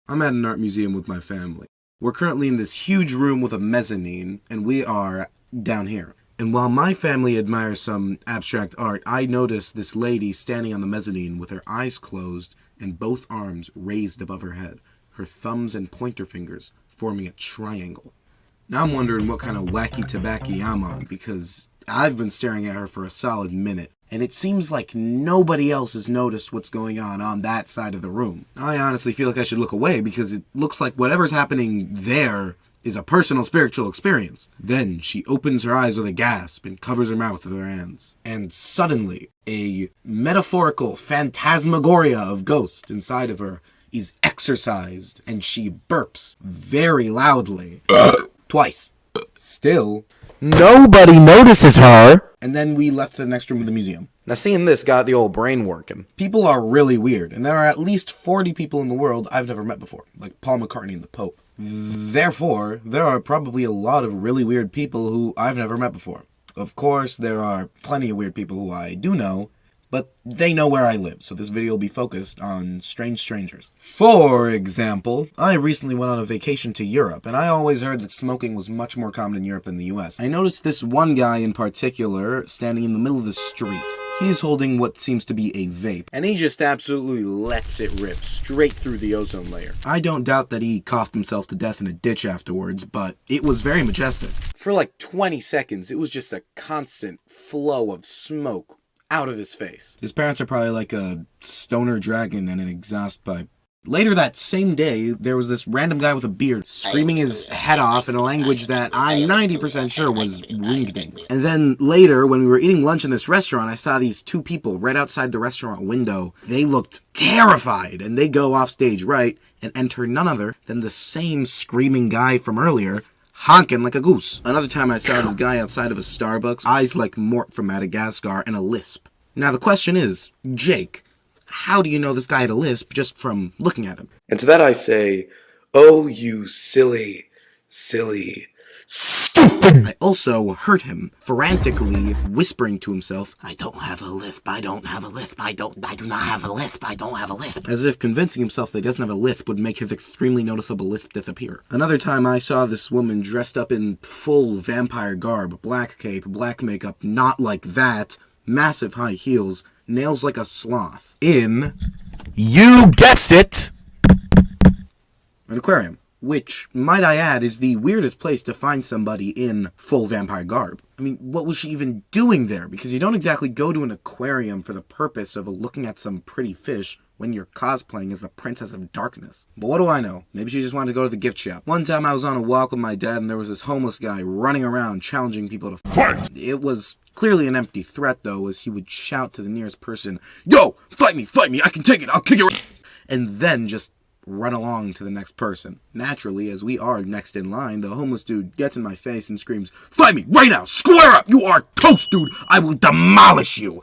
I'm at an art museum with my family. We're currently in this huge room with a mezzanine, and we are down here. And while my family admires some abstract art, I notice this lady standing on the mezzanine with her eyes closed and both arms raised above her head, her thumbs and pointer fingers forming a triangle. Now I'm wondering what kind of wacky tobacco I'm on, because I've been staring at her for a solid minute, and it seems like nobody else has noticed what's going on that side of the room. I honestly feel like I should look away, because it looks like whatever's happening there is a personal spiritual experience. Then she opens her eyes with a gasp and covers her mouth with her hands. And suddenly, a metaphorical phantasmagoria of ghosts inside of her is exorcised, and she burps very loudly. Twice. Still, nobody notices her. And then we left the next room of the museum. Now seeing this got the old brain working. People are really weird, and there are at least 40 people in the world I've never met before, like Paul McCartney and the Pope. Therefore, there are probably a lot of really weird people who I've never met before. Of course, there are plenty of weird people who I do know, but they know where I live, so this video will be focused on strange strangers. For example, I recently went on a vacation to Europe, and I always heard that smoking was much more common in Europe than the US. I noticed this one guy in particular standing in the middle of the street. He is holding what seems to be a vape, and he just absolutely lets it rip straight through the ozone layer. I don't doubt that he coughed himself to death in a ditch afterwards, but it was very majestic. For like 20 seconds, it was just a constant flow of smoke out of his face. His parents are probably like a stoner dragon and an exhaust pipe. Later that same day, there was this random guy with a beard screaming his head off in a language that I'm 90% sure was Wingdings. And then later, when we were eating lunch in this restaurant, I saw these two people right outside the restaurant window. They looked terrified, and they go off stage right and enter none other than the same screaming guy from earlier, honking like a goose. Another time I saw this guy outside of a Starbucks, eyes like Mort from Madagascar, and a lisp. Now the question is, Jake, how do you know this guy had a lisp just from looking at him? And to that I say, oh, you silly, stupid. I also heard him frantically whispering to himself, I don't have a lisp, I don't have a lisp, I do not have a lisp, I don't have a lisp. As if convincing himself that he doesn't have a lisp would make his extremely noticeable lisp disappear. Another time I saw this woman dressed up in full vampire garb, black cape, black makeup, not like that, massive high heels, nails like a sloth, in, you guessed it, an aquarium. Which, might I add, is the weirdest place to find somebody in full vampire garb. I mean, what was she even doing there? Because you don't exactly go to an aquarium for the purpose of looking at some pretty fish when you're cosplaying as the Princess of Darkness. But what do I know? Maybe she just wanted to go to the gift shop. One time I was on a walk with my dad and there was this homeless guy running around challenging people to fight. It was clearly an empty threat though, as he would shout to the nearest person, yo, fight me, I can take it, I'll kick your ass. And then just run along to the next person. Naturally, as we are next in line, the homeless dude gets in my face and screams, fight me right now, square up, you are toast, dude, I will demolish you.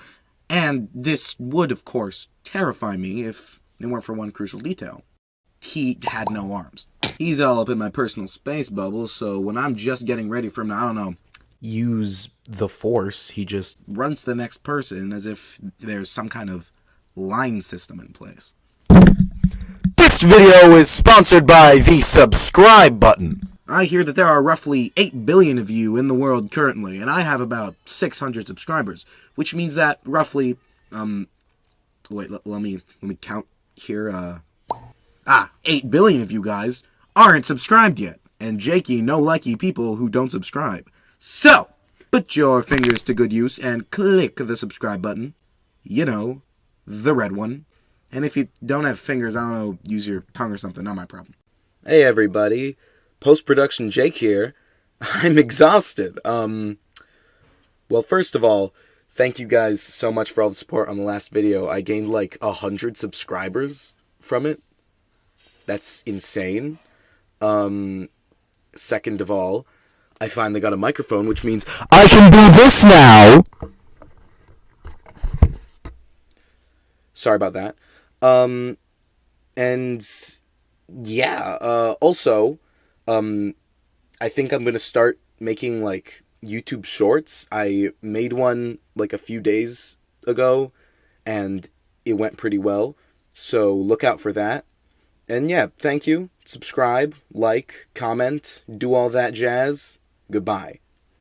And this would, of course, terrify me if it weren't for one crucial detail. He had no arms. He's all up in my personal space bubble, so when I'm just getting ready for him to, I don't know, use the force, he just runs to the next person as if there's some kind of line system in place. This video is sponsored by the subscribe button. I hear that there are roughly 8 billion of you in the world currently, and I have about 600 subscribers, which means that roughly, wait, let me count here, 8 billion of you guys aren't subscribed yet, and Jakey no likey people who don't subscribe. So, put your fingers to good use and click the subscribe button. You know, the red one. And if you don't have fingers, I don't know, use your tongue or something, not my problem. Hey everybody, post-production Jake here. I'm exhausted. Well, first of all, thank you guys so much for all the support on the last video. I gained like 100 subscribers from it. That's insane. Second of all, I finally got a microphone, which means I can do this now. Sorry about that. And yeah, also, I think I'm gonna start making like YouTube shorts. I made one like a few days ago and it went pretty well. So look out for that. And yeah, thank you. Subscribe, like, comment, do all that jazz. Goodbye.